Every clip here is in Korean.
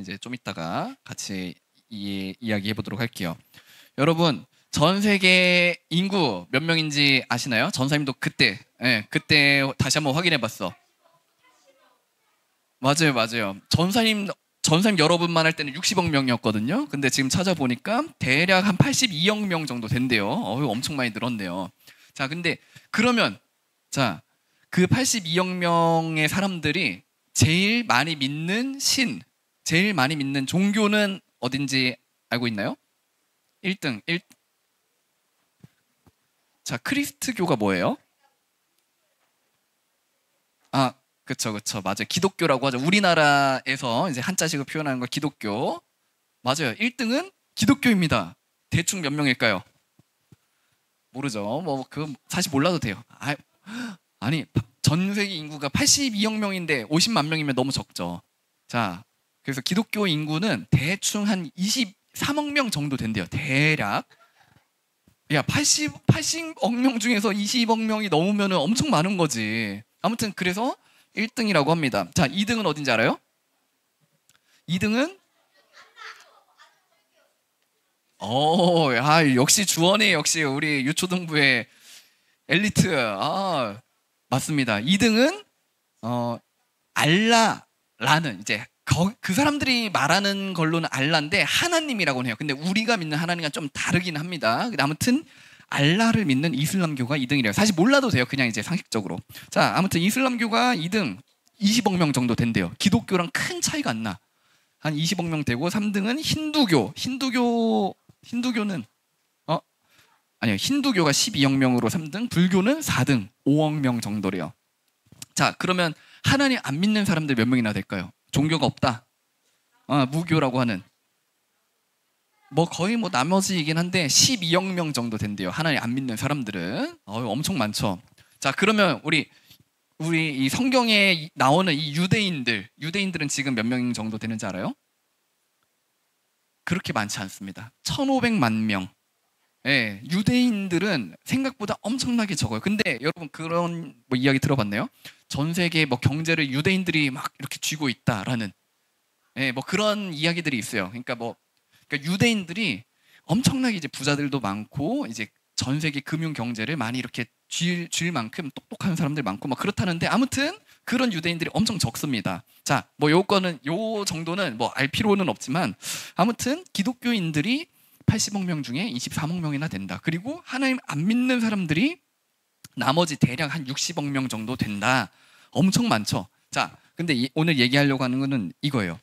부분은 이제 좀 이따가 같이 이야기해 보도록 할게요. 여러분, 전 세계 인구 몇 명인지 아시나요? 전사님도 그때 다시 한번 확인해 봤어. 맞아요. 전사님 여러분만 할 때는 60억 명이었거든요. 근데 지금 찾아보니까 대략 한 82억 명 정도 된대요. 엄청 많이 늘었네요. 자, 근데 그러면 그 82억 명의 사람들이 제일 많이 믿는 제일 많이 믿는 종교는 어딘지 알고 있나요? 1등. 자, 크리스트교가 뭐예요? 아, 그쵸. 맞아요. 기독교라고 하죠. 우리나라에서 이제 한자식으로 표현하는 거 기독교. 맞아요. 1등은 기독교입니다. 대충 몇 명일까요? 모르죠. 사실 몰라도 돼요. 아니, 전 세계 인구가 82억 명인데 50만 명이면 너무 적죠. 자, 그래서 기독교 인구는 대충 한 23억 명 정도 된대요. 대략. 야, 80억 명 중에서 20억 명이 넘으면 엄청 많은 거지. 아무튼 그래서 1등이라고 합니다. 자, 2등은 어딘지 알아요? 2등은 역시 주원이 역시 우리 유초등부의 엘리트. 맞습니다. 2등은 알라라는 이제 그 사람들이 말하는 걸로는 알라인데 하나님이라고 해요. 근데 우리가 믿는 하나님과 좀 다르긴 합니다. 아무튼 알라를 믿는 이슬람교가 2등이래요. 사실 몰라도 돼요. 그냥 이제 상식적으로. 자, 아무튼 이슬람교가 2등 20억 명 정도 된대요. 기독교랑 큰 차이가 안 나. 한 20억 명 되고 3등은 힌두교는 아니요. 힌두교가 12억 명으로 3등, 불교는 4등, 5억 명 정도래요. 자, 그러면 하나님 안 믿는 사람들 몇 명이나 될까요? 종교가 없다. 무교라고 하는. 거의 나머지이긴 한데 12억 명 정도 된대요. 하나님 안 믿는 사람들은. 엄청 많죠. 자, 그러면 우리 이 성경에 나오는 이 유대인들은 지금 몇 명 정도 되는지 알아요? 그렇게 많지 않습니다. 1,500만 명. 예, 유대인들은 생각보다 엄청나게 적어요. 근데 여러분 그런 이야기 들어봤나요? 전 세계 경제를 유대인들이 막 이렇게 쥐고 있다라는 그런 이야기들이 있어요. 그러니까 유대인들이 엄청나게 이제 부자들도 많고 이제 전 세계 금융 경제를 많이 이렇게 쥘 만큼 똑똑한 사람들 많고 그렇다는데 아무튼 그런 유대인들이 엄청 적습니다. 자, 요 정도는 알 필요는 없지만 아무튼 기독교인들이 80억 명 중에 23억 명이나 된다. 그리고 하나님 안 믿는 사람들이 나머지 대략 한 60억 명 정도 된다. 엄청 많죠. 자, 근데 오늘 얘기하려고 하는 거는 이거예요.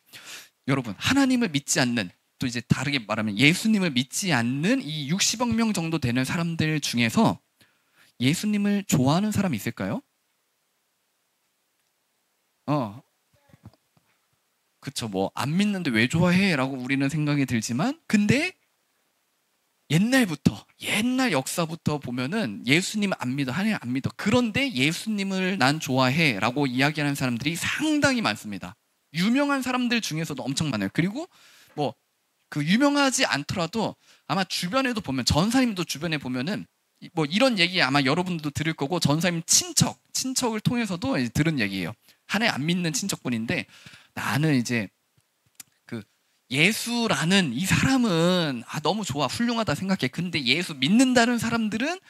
여러분, 하나님을 믿지 않는, 또 이제 다르게 말하면 예수님을 믿지 않는 이 60억 명 정도 되는 사람들 중에서 예수님을 좋아하는 사람이 있을까요? 그쵸. 안 믿는데 왜 좋아해? 라고 우리는 생각이 들지만, 근데 옛날 역사부터 보면은 예수님 안 믿어, 하나님 안 믿어. 그런데 예수님을 난 좋아해 라고 이야기하는 사람들이 상당히 많습니다. 유명한 사람들 중에서도 엄청 많아요. 그리고 그 유명하지 않더라도 아마 주변에도 보면, 전사님도 주변에 보면은 이런 얘기 아마 여러분들도 들을 거고, 전사님 친척을 통해서도 들은 얘기예요. 하나님 안 믿는 친척분인데, 나는 이제 예수라는 이 사람은 너무 좋아, 훌륭하다 생각해. 근데 예수 믿는다는 사람들은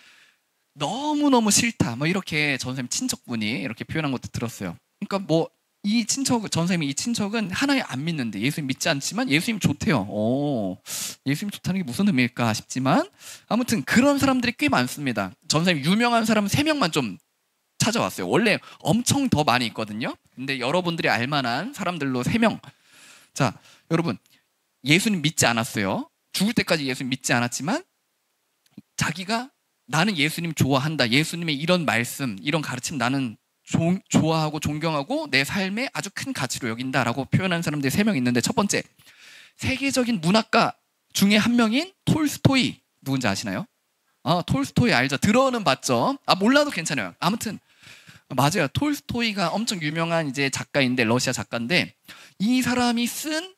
너무너무 싫다. 이렇게 전사님 친척분이 이렇게 표현한 것도 들었어요. 그러니까 전사님이 이 친척은 하나님 안 믿는데 예수님 믿지 않지만 예수님 좋대요. 예수님 좋다는 게 무슨 의미일까 싶지만 아무튼 그런 사람들이 꽤 많습니다. 전사님 유명한 사람 3명만 좀 찾아왔어요. 원래 엄청 더 많이 있거든요. 근데 여러분들이 알만한 사람들로 3명. 자, 여러분, 예수님 믿지 않았어요. 죽을 때까지 예수님 믿지 않았지만 자기가 나는 예수님 좋아한다. 예수님의 이런 말씀, 이런 가르침 나는 좋아하고 존경하고 내 삶에 아주 큰 가치로 여긴다라고 표현하는 사람들이 3명 있는데, 첫 번째, 세계적인 문학가 중에 한 명인 톨스토이. 누군지 아시나요? 톨스토이 알죠? 들어는 봤죠? 몰라도 괜찮아요. 아무튼 맞아요. 톨스토이가 엄청 유명한 이제 작가인데, 러시아 작가인데, 이 사람이 쓴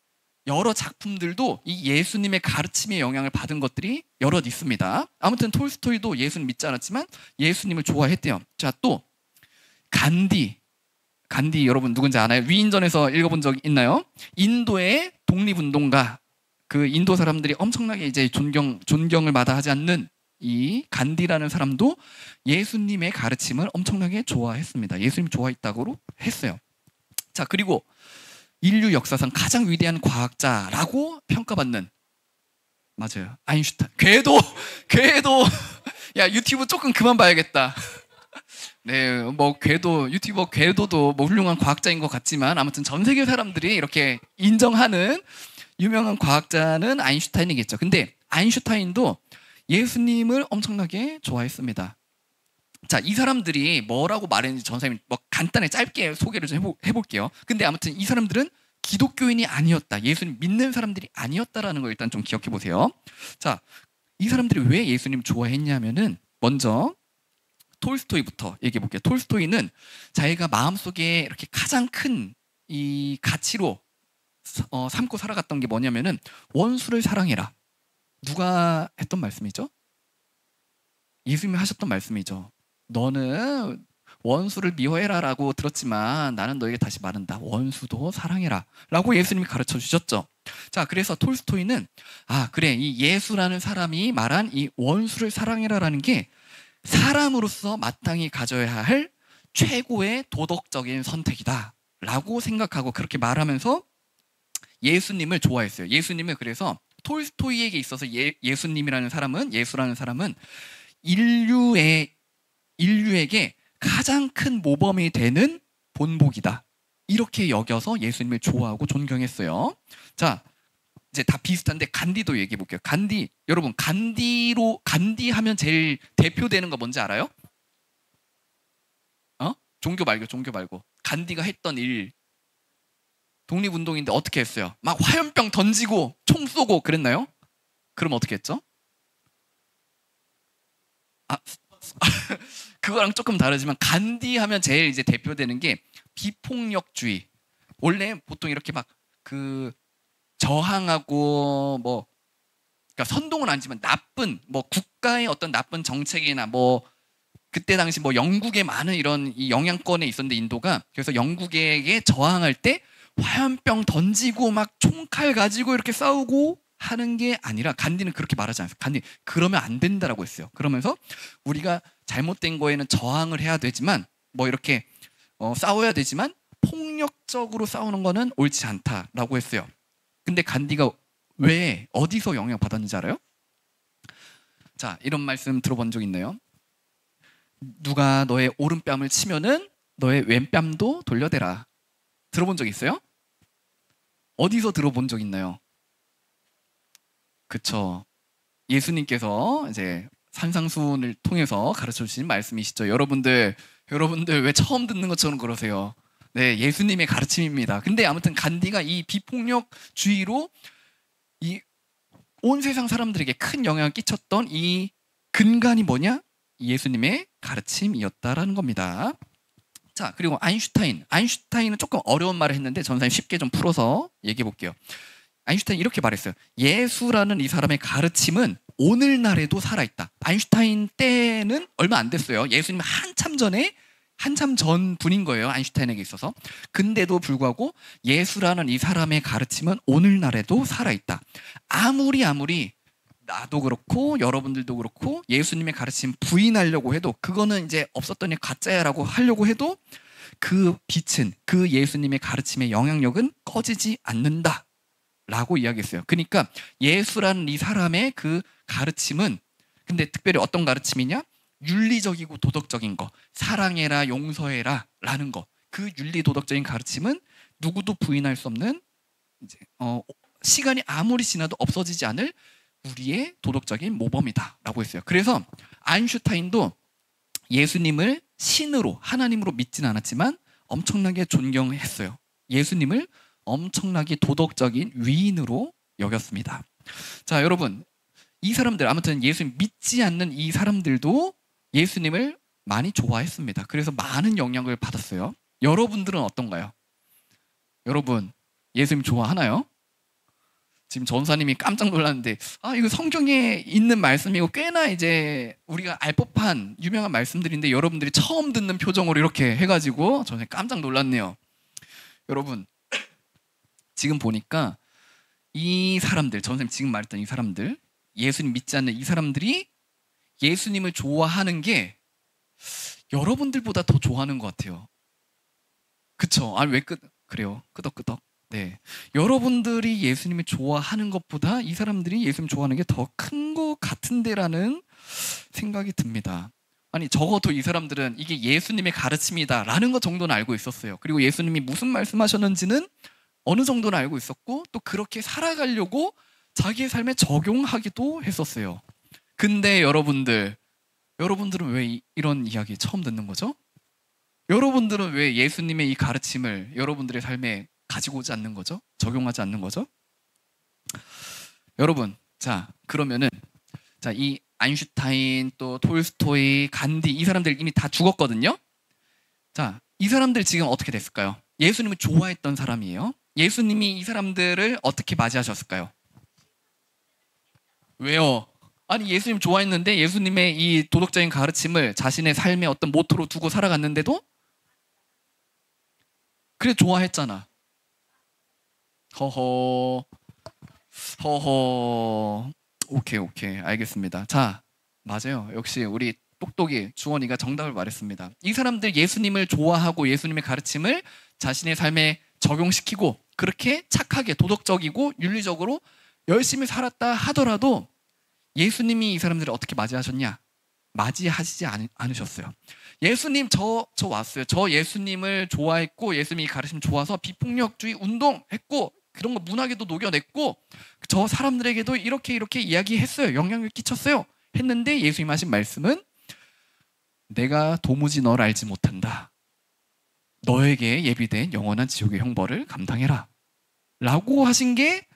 여러 작품들도 이 예수님의 가르침의 영향을 받은 것들이 여럿 있습니다. 아무튼 톨스토이도 예수님 믿지 않았지만 예수님을 좋아했대요. 자, 또 간디 여러분 누군지 아나요? 위인전에서 읽어본 적 있나요? 인도의 독립운동가, 그 인도 사람들이 엄청나게 이제 존경을 마다하지 않는 이 간디라는 사람도 예수님의 가르침을 엄청나게 좋아했습니다. 예수님 좋아했다고 했어요. 자, 그리고 인류 역사상 가장 위대한 과학자라고 평가받는, 맞아요, 아인슈타인. 궤도 야, 유튜브 조금 그만 봐야겠다. 네, 뭐 유튜버 궤도도 뭐 훌륭한 과학자인 것 같지만 아무튼 전 세계 사람들이 이렇게 인정하는 유명한 과학자는 아인슈타인이겠죠. 근데 아인슈타인도 예수님을 엄청나게 좋아했습니다. 자, 이 사람들이 뭐라고 말했는지 전 선생님이 뭐 간단히 짧게 소개를 좀 해볼게요. 근데 아무튼 이 사람들은 기독교인이 아니었다, 예수님 믿는 사람들이 아니었다라는 걸 일단 좀 기억해 보세요. 자, 이 사람들이 왜 예수님 좋아했냐면은 먼저 톨스토이부터 얘기해 볼게요. 톨스토이는 자기가 마음속에 이렇게 가장 큰 이 가치로 삼고 살아갔던 게 뭐냐면은 원수를 사랑해라. 누가 했던 말씀이죠? 예수님이 하셨던 말씀이죠. 너는 원수를 미워해라라고 들었지만 나는 너에게 다시 말한다. 원수도 사랑해라 라고 예수님이 가르쳐 주셨죠. 자, 그래서 톨스토이는 그래, 이 예수라는 사람이 말한 이 원수를 사랑해라라는 게 사람으로서 마땅히 가져야 할 최고의 도덕적인 선택이다 라고 생각하고 그렇게 말하면서 예수님을 좋아했어요. 예수님을 그래서 톨스토이에게 있어서 예수라는 사람은 인류에게 가장 큰 모범이 되는 본보기다, 이렇게 여겨서 예수님을 좋아하고 존경했어요. 자, 이제 다 비슷한데 간디도 얘기해 볼게요. 간디, 여러분 간디 하면 제일 대표되는 거 뭔지 알아요? 종교 말고 간디가 했던 일, 독립운동인데 어떻게 했어요? 막 화염병 던지고 총 쏘고 그랬나요? 그럼 어떻게 했죠? 그거랑 조금 다르지만 간디 하면 제일 이제 대표되는 게 비폭력주의. 원래 보통 이렇게 막 그 저항하고 뭐, 그러니까 선동은 아니지만 나쁜 뭐 국가의 어떤 나쁜 정책이나 뭐 그때 당시 뭐 영국에 많은 이런 이 영향권에 있었는데 인도가, 그래서 영국에게 저항할 때 화염병 던지고 막 총칼 가지고 이렇게 싸우고 하는 게 아니라, 간디는 그렇게 말하지 않았어요. 간디 그러면 안 된다라고 했어요. 그러면서 우리가 잘못된 거에는 저항을 해야 되지만 뭐 이렇게 싸워야 되지만 폭력적으로 싸우는 거는 옳지 않다라고 했어요. 근데 간디가 왜 어디서 영향 받았는지 알아요? 자, 이런 말씀 들어본 적 있나요? 누가 너의 오른뺨을 치면은 너의 왼뺨도 돌려대라. 들어본 적 있어요? 어디서 들어본 적 있나요? 그쵸, 예수님께서 이제 산상수훈을 통해서 가르쳐 주신 말씀이시죠. 여러분들 왜 처음 듣는 것처럼 그러세요? 네, 예수님의 가르침입니다. 근데 아무튼 간디가 이 비폭력주의로 이 온 세상 사람들에게 큰 영향을 끼쳤던 이 근간이 뭐냐? 예수님의 가르침이었다라는 겁니다. 자, 그리고 아인슈타인은 조금 어려운 말을 했는데 전사님 쉽게 좀 풀어서 얘기해 볼게요. 아인슈타인 이렇게 말했어요. 예수라는 이 사람의 가르침은 오늘날에도 살아있다. 아인슈타인 때는 얼마 안 됐어요. 예수님 한참 전 분인 거예요, 아인슈타인에게 있어서. 근데도 불구하고 예수라는 이 사람의 가르침은 오늘날에도 살아있다. 아무리 나도 그렇고 여러분들도 그렇고 예수님의 가르침 부인하려고 해도, 그거는 이제 없었더니 가짜야라고 하려고 해도 그 빛은, 그 예수님의 가르침의 영향력은 꺼지지 않는다 라고 이야기했어요. 그러니까 예수라는 이 사람의 그 가르침은, 근데 특별히 어떤 가르침이냐? 윤리적이고 도덕적인 거, 사랑해라, 용서해라 라는 거, 그 윤리 도덕적인 가르침은 누구도 부인할 수 없는, 이제 시간이 아무리 지나도 없어지지 않을 우리의 도덕적인 모범이다 라고 했어요. 그래서 아인슈타인도 예수님을 신으로, 하나님으로 믿진 않았지만 엄청나게 존경했어요. 예수님을 엄청나게 도덕적인 위인으로 여겼습니다. 자, 여러분, 이 사람들, 아무튼 예수님 믿지 않는 이 사람들도 예수님을 많이 좋아했습니다. 그래서 많은 영향을 받았어요. 여러분들은 어떤가요? 여러분 예수님 좋아하나요? 지금 전사님이 깜짝 놀랐는데, 이거 성경에 있는 말씀이고 꽤나 이제 우리가 알 법한 유명한 말씀들인데 여러분들이 처음 듣는 표정으로 이렇게 해가지고 저는 깜짝 놀랐네요. 여러분 지금 보니까 이 사람들, 전 선생님 지금 말했던 이 사람들, 예수님 믿지 않는 이 사람들이 예수님을 좋아하는 게 여러분들보다 더 좋아하는 것 같아요. 그쵸? 아니, 그래요. 끄덕끄덕. 네. 여러분들이 예수님을 좋아하는 것보다 이 사람들이 예수님 좋아하는 게 더 큰 것 같은데라는 생각이 듭니다. 아니, 적어도 이 사람들은 이게 예수님의 가르침이다 라는 것 정도는 알고 있었어요. 그리고 예수님이 무슨 말씀하셨는지는 어느 정도는 알고 있었고, 또 그렇게 살아가려고 자기의 삶에 적용하기도 했었어요. 근데 여러분들은 왜 이런 이야기 처음 듣는 거죠? 여러분들은 왜 예수님의 이 가르침을 여러분들의 삶에 가지고 오지 않는 거죠? 적용하지 않는 거죠? 여러분, 자, 그러면은, 자, 이 아인슈타인, 또 톨스토이, 간디, 이 사람들 이미 다 죽었거든요? 자, 이 사람들 지금 어떻게 됐을까요? 예수님을 좋아했던 사람이에요. 예수님이 이 사람들을 어떻게 맞이하셨을까요? 왜요? 아니, 예수님 좋아했는데 예수님의 이 도덕적인 가르침을 자신의 삶의 어떤 모토로 두고 살아갔는데도 그래 좋아했잖아. 허허, 허허. 오케이, 알겠습니다. 자, 맞아요. 역시 우리 똑똑이 주원이가 정답을 말했습니다. 이 사람들 예수님을 좋아하고 예수님의 가르침을 자신의 삶에 적용시키고 그렇게 착하게 도덕적이고 윤리적으로 열심히 살았다 하더라도 예수님이 이 사람들을 어떻게 맞이하셨냐? 맞이하시지 않으셨어요. 예수님 저 왔어요. 저 예수님을 좋아했고 예수님이 가르침 좋아서 비폭력주의 운동했고 그런 거 문학에도 녹여냈고 저 사람들에게도 이렇게 이야기했어요. 영향을 끼쳤어요. 했는데 예수님 하신 말씀은 내가 도무지 널 알지 못한다. 너에게 예비된 영원한 지옥의 형벌을 감당해라. 라고 하신 게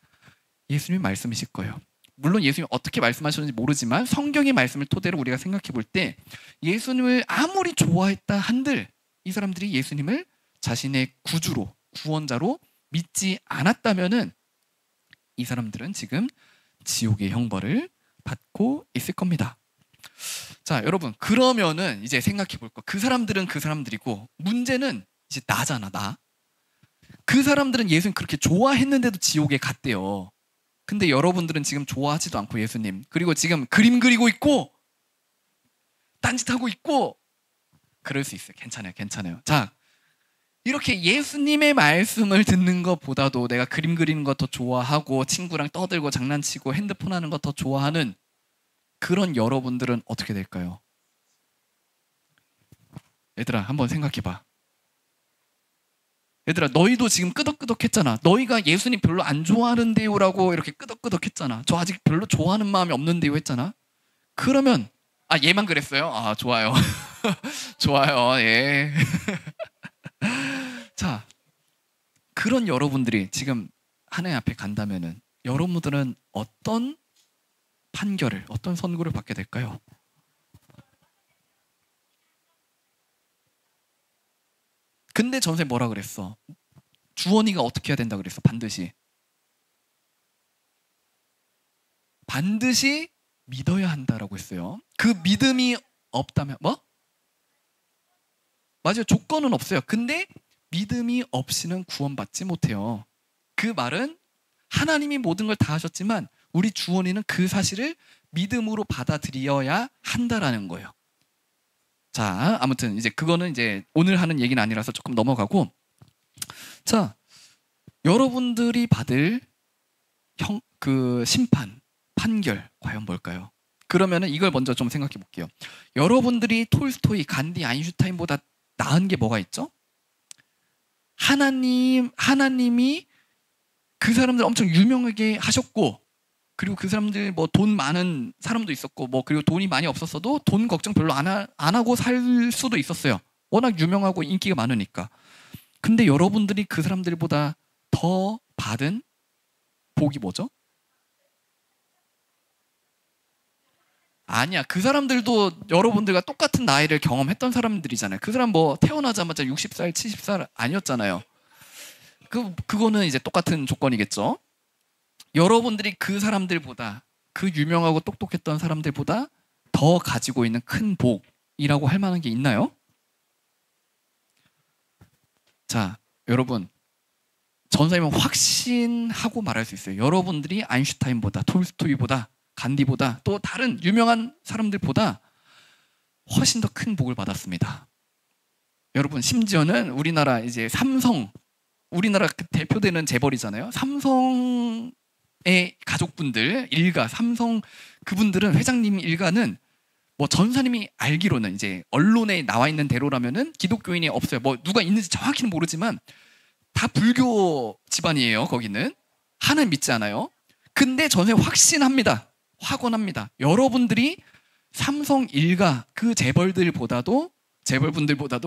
예수님의 말씀이실 거예요. 물론 예수님이 어떻게 말씀하셨는지 모르지만 성경의 말씀을 토대로 우리가 생각해 볼 때 예수님을 아무리 좋아했다 한들 이 사람들이 예수님을 자신의 구주로 구원자로 믿지 않았다면은 이 사람들은 지금 지옥의 형벌을 받고 있을 겁니다. 자, 여러분, 그러면은 이제 생각해 볼 거. 그 사람들은 그 사람들이고 문제는 이제 나잖아, 나. 그 사람들은 예수님 그렇게 좋아했는데도 지옥에 갔대요. 근데 여러분들은 지금 좋아하지도 않고 예수님, 그리고 지금 그림 그리고 있고 딴짓하고 있고 그럴 수 있어요. 괜찮아요. 자, 이렇게 예수님의 말씀을 듣는 것보다도 내가 그림 그리는 거 더 좋아하고 친구랑 떠들고 장난치고 핸드폰 하는 거 더 좋아하는 그런 여러분들은 어떻게 될까요? 얘들아, 한번 생각해봐. 얘들아, 너희도 지금 끄덕끄덕했잖아. 너희가 예수님 별로 안 좋아하는데요라고 이렇게 끄덕끄덕했잖아. 저 아직 별로 좋아하는 마음이 없는데요 했잖아. 그러면 얘만 그랬어요? 좋아요. 좋아요. 예. 자, 그런 여러분들이 지금 하나님 앞에 간다면은 여러분들은 어떤 판결을, 어떤 선고를 받게 될까요? 근데 전세 뭐라 그랬어? 주원이가 어떻게 해야 된다 그랬어? 반드시 믿어야 한다라고 했어요. 그 믿음이 없다면 뭐? 맞아요. 조건은 없어요. 근데 믿음이 없이는 구원받지 못해요. 그 말은 하나님이 모든 걸 다 하셨지만 우리 주원이는 그 사실을 믿음으로 받아들여야 한다라는 거예요. 자, 아무튼 이제 그거는 이제 오늘 하는 얘기는 아니라서 조금 넘어가고, 자, 여러분들이 받을 심판, 판결 과연 뭘까요? 그러면은 이걸 먼저 좀 생각해 볼게요. 여러분들이 톨스토이, 간디, 아인슈타인보다 나은 게 뭐가 있죠? 하나님이 그 사람들 엄청 유명하게 하셨고, 그리고 그 사람들 뭐 돈 많은 사람도 있었고, 뭐 그리고 돈이 많이 없었어도 돈 걱정 별로 안 하고 살 수도 있었어요. 워낙 유명하고 인기가 많으니까. 근데 여러분들이 그 사람들보다 더 받은 복이 뭐죠? 아니야. 그 사람들도 여러분들과 똑같은 나이를 경험했던 사람들이잖아요. 그 사람 뭐 태어나자마자 60살, 70살 아니었잖아요. 그거는 이제 똑같은 조건이겠죠. 여러분들이 그 사람들보다, 그 유명하고 똑똑했던 사람들보다 더 가지고 있는 큰 복이라고 할 만한 게 있나요? 자, 여러분, 전사님은 확신하고 말할 수 있어요. 여러분들이 아인슈타인보다, 톨스토이보다, 간디보다, 또 다른 유명한 사람들보다 훨씬 더 큰 복을 받았습니다. 여러분, 심지어는 우리나라 이제 삼성, 우리나라 그 대표되는 재벌이잖아요. 삼성의 가족분들 일가, 삼성 그분들은, 회장님 일가는 뭐 전사님이 알기로는, 이제 언론에 나와 있는 대로라면은 기독교인이 없어요. 뭐 누가 있는지 정확히는 모르지만 다 불교 집안이에요. 거기는 하나님 믿지 않아요. 근데 전사님 확신합니다. 확언합니다. 여러분들이 삼성 일가 그 재벌분들보다도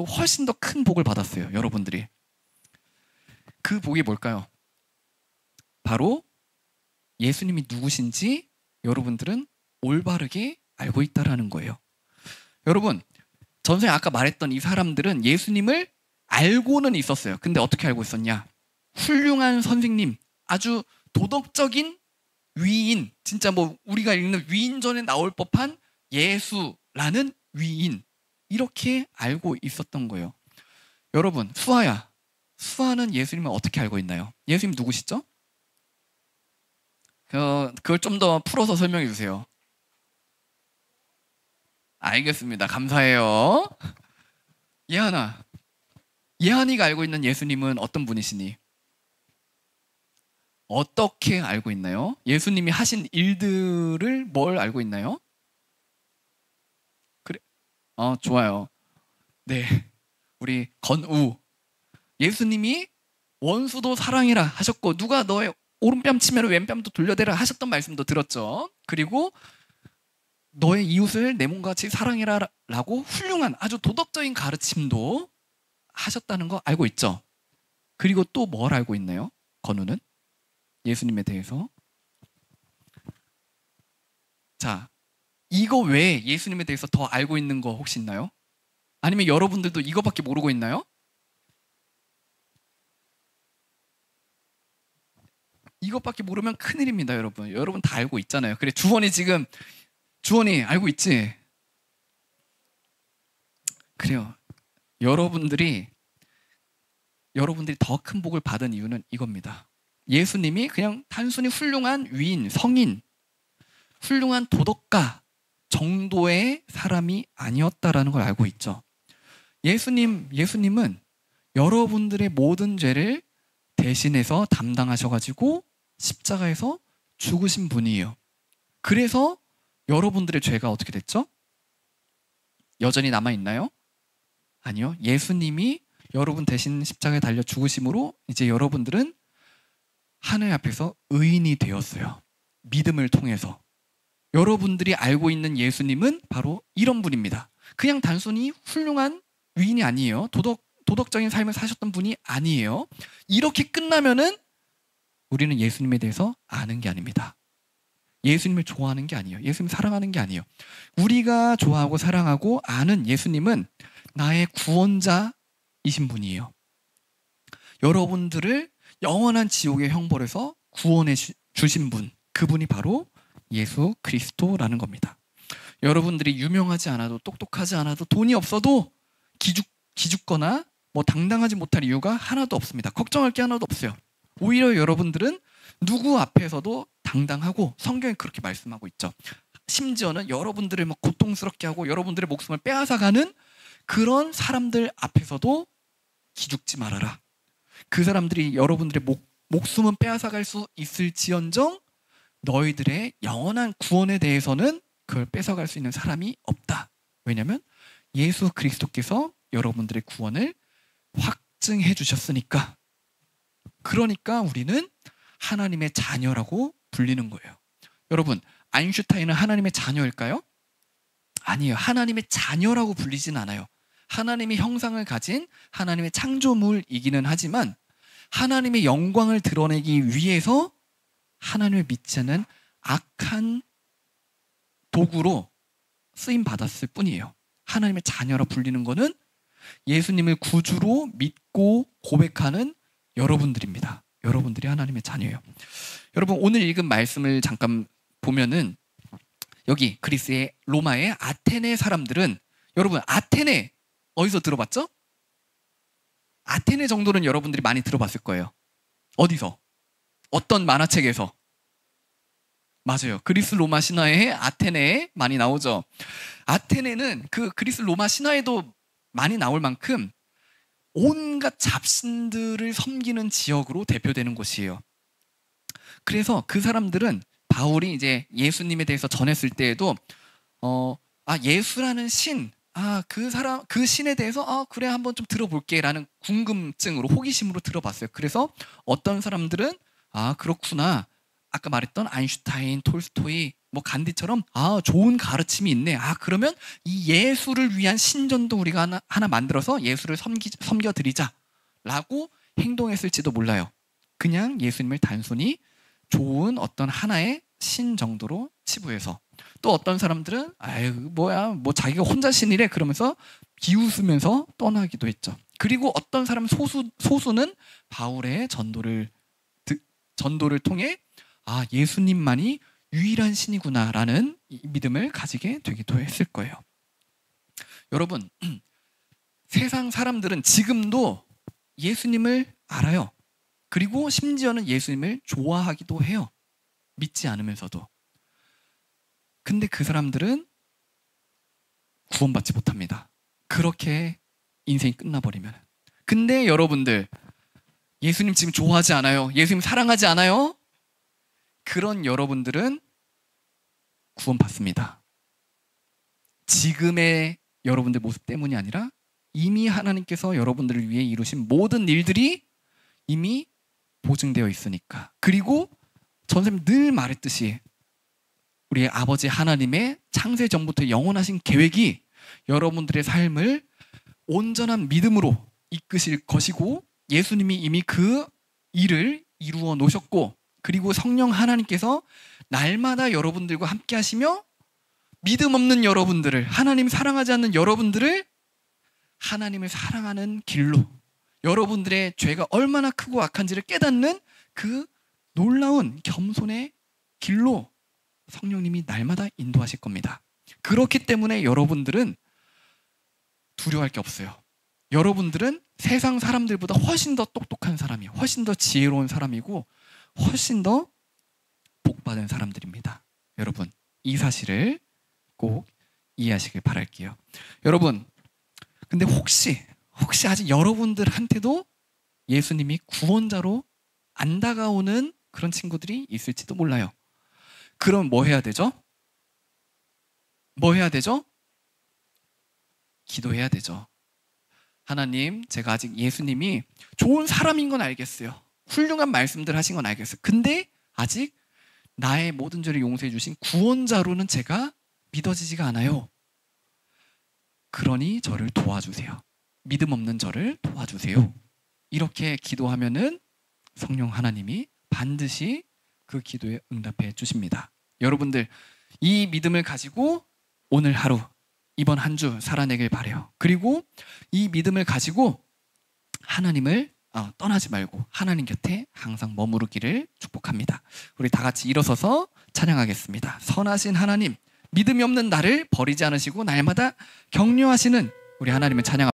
훨씬 더 큰 복을 받았어요. 여러분들이. 그 복이 뭘까요? 바로 예수님이 누구신지 여러분들은 올바르게 알고 있다라는 거예요. 여러분, 전생에 아까 말했던 이 사람들은 예수님을 알고는 있었어요. 근데 어떻게 알고 있었냐? 훌륭한 선생님, 아주 도덕적인 위인, 진짜 뭐 우리가 읽는 위인전에 나올 법한 예수라는 위인, 이렇게 알고 있었던 거예요. 여러분, 수아는 예수님을 어떻게 알고 있나요? 예수님 누구시죠? 그걸 좀 더 풀어서 설명해 주세요. 알겠습니다. 감사해요. 예한이가 알고 있는 예수님은 어떤 분이시니? 어떻게 알고 있나요? 예수님이 하신 일들을 뭘 알고 있나요? 그래, 좋아요. 네, 우리 건우, 예수님이 원수도 사랑해라 하셨고, 누가 너의 오른뺨 치면 왼뺨도 돌려대라 하셨던 말씀도 들었죠. 그리고 너의 이웃을 내 몸과 같이 사랑해라 라고 훌륭한 아주 도덕적인 가르침도 하셨다는 거 알고 있죠. 그리고 또 뭘 알고 있나요? 건우는 예수님에 대해서. 자, 이거 외에 예수님에 대해서 더 알고 있는 거 혹시 있나요? 아니면 여러분들도 이거밖에 모르고 있나요? 이것밖에 모르면 큰일입니다. 여러분 다 알고 있잖아요. 그래, 주원이 알고 있지? 그래요. 여러분들이 더 큰 복을 받은 이유는 이겁니다. 예수님이 그냥 단순히 훌륭한 위인, 성인, 훌륭한 도덕가 정도의 사람이 아니었다라는 걸 알고 있죠. 예수님은 여러분들의 모든 죄를 대신해서 담당하셔가지고 십자가에서 죽으신 분이에요. 그래서 여러분들의 죄가 어떻게 됐죠? 여전히 남아있나요? 아니요. 예수님이 여러분 대신 십자가에 달려 죽으심으로 이제 여러분들은 하나님 앞에서 의인이 되었어요. 믿음을 통해서. 여러분들이 알고 있는 예수님은 바로 이런 분입니다. 그냥 단순히 훌륭한 위인이 아니에요. 도덕적인 삶을 사셨던 분이 아니에요. 이렇게 끝나면은 우리는 예수님에 대해서 아는 게 아닙니다. 예수님을 좋아하는 게 아니에요. 예수님 사랑하는 게 아니에요. 우리가 좋아하고 사랑하고 아는 예수님은 나의 구원자이신 분이에요. 여러분들을 영원한 지옥의 형벌에서 구원해 주신 분, 그분이 바로 예수 그리스도라는 겁니다. 여러분들이 유명하지 않아도, 똑똑하지 않아도, 돈이 없어도 기죽거나 뭐 당당하지 못할 이유가 하나도 없습니다. 걱정할 게 하나도 없어요. 오히려 여러분들은 누구 앞에서도 당당하고, 성경이 그렇게 말씀하고 있죠. 심지어는 여러분들을 막 고통스럽게 하고 여러분들의 목숨을 빼앗아가는 그런 사람들 앞에서도 기죽지 말아라. 그 사람들이 여러분들의 목숨은 빼앗아갈 수 있을지언정 너희들의 영원한 구원에 대해서는 그걸 뺏어갈 수 있는 사람이 없다. 왜냐하면 예수 그리스도께서 여러분들의 구원을 확증해 주셨으니까. 그러니까 우리는 하나님의 자녀라고 불리는 거예요. 여러분, 아인슈타인은 하나님의 자녀일까요? 아니에요. 하나님의 자녀라고 불리진 않아요. 하나님의 형상을 가진 하나님의 창조물이기는 하지만 하나님의 영광을 드러내기 위해서 하나님을 믿지 않는 악한 도구로 쓰임 받았을 뿐이에요. 하나님의 자녀라 불리는 거는 예수님을 구주로 믿고 고백하는 여러분들입니다. 여러분들이 하나님의 자녀예요. 여러분, 오늘 읽은 말씀을 잠깐 보면은 여기 그리스의 로마의 아테네 사람들은, 여러분 아테네 어디서 들어봤죠? 아테네 정도는 여러분들이 많이 들어봤을 거예요. 어디서? 어떤 만화책에서? 맞아요. 그리스 로마 신화에 아테네에 많이 나오죠. 아테네는 그 그리스 로마 신화에도 많이 나올 만큼 온갖 잡신들을 섬기는 지역으로 대표되는 곳이에요. 그래서 그 사람들은 바울이 이제 예수님에 대해서 전했을 때에도 예수라는 신, 그 신에 대해서 그래 한번 좀 들어볼게라는 궁금증으로 호기심으로 들어봤어요. 그래서 어떤 사람들은 그렇구나. 아까 말했던 아인슈타인, 톨스토이, 뭐 간디처럼 좋은 가르침이 있네. 그러면 이 예수를 위한 신전도 우리가 하나 만들어서 예수를 섬겨드리자라고 행동했을지도 몰라요. 그냥 예수님을 단순히 좋은 어떤 하나의 신 정도로 치부해서. 또 어떤 사람들은 뭐 자기가 혼자 신이래 그러면서 비웃으면서 떠나기도 했죠. 그리고 어떤 사람 소수는 바울의 전도를 통해 예수님만이 유일한 신이구나라는 믿음을 가지게 되기도 했을 거예요. 여러분, 세상 사람들은 지금도 예수님을 알아요. 그리고 심지어는 예수님을 좋아하기도 해요. 믿지 않으면서도. 근데 그 사람들은 구원받지 못합니다. 그렇게 인생이 끝나버리면. 근데 여러분들, 예수님 지금 좋아하지 않아요? 예수님 사랑하지 않아요? 그런 여러분들은 구원받습니다. 지금의 여러분들 모습 때문이 아니라 이미 하나님께서 여러분들을 위해 이루신 모든 일들이 이미 보증되어 있으니까. 그리고 선생님 늘 말했듯이 우리 아버지 하나님의 창세 전부터 영원하신 계획이 여러분들의 삶을 온전한 믿음으로 이끄실 것이고, 예수님이 이미 그 일을 이루어 놓으셨고, 그리고 성령 하나님께서 날마다 여러분들과 함께 하시며 믿음 없는 여러분들을, 하나님 사랑하지 않는 여러분들을 하나님을 사랑하는 길로, 여러분들의 죄가 얼마나 크고 악한지를 깨닫는 그 놀라운 겸손의 길로 성령님이 날마다 인도하실 겁니다. 그렇기 때문에 여러분들은 두려워할 게 없어요. 여러분들은 세상 사람들보다 훨씬 더 똑똑한 사람이에요. 훨씬 더 지혜로운 사람이고 훨씬 더 복받은 사람들입니다. 여러분, 이 사실을 꼭 이해하시길 바랄게요. 여러분, 근데 혹시 아직 여러분들한테도 예수님이 구원자로 안 다가오는 그런 친구들이 있을지도 몰라요. 그럼 뭐 해야 되죠? 뭐 해야 되죠? 기도해야 되죠. 하나님, 제가 아직 예수님이 좋은 사람인 건 알겠어요. 훌륭한 말씀들 하신 건 알겠어요. 근데 아직 나의 모든 죄를 용서해 주신 구원자로는 제가 믿어지지가 않아요. 그러니 저를 도와주세요. 믿음 없는 저를 도와주세요. 이렇게 기도하면은 성령 하나님이 반드시 그 기도에 응답해 주십니다. 여러분들, 이 믿음을 가지고 오늘 하루, 이번 한 주 살아내길 바라요. 그리고 이 믿음을 가지고 하나님을 떠나지 말고 하나님 곁에 항상 머무르기를 축복합니다. 우리 다 같이 일어서서 찬양하겠습니다. 선하신 하나님, 믿음이 없는 나를 버리지 않으시고 날마다 격려하시는 우리 하나님을 찬양합니다.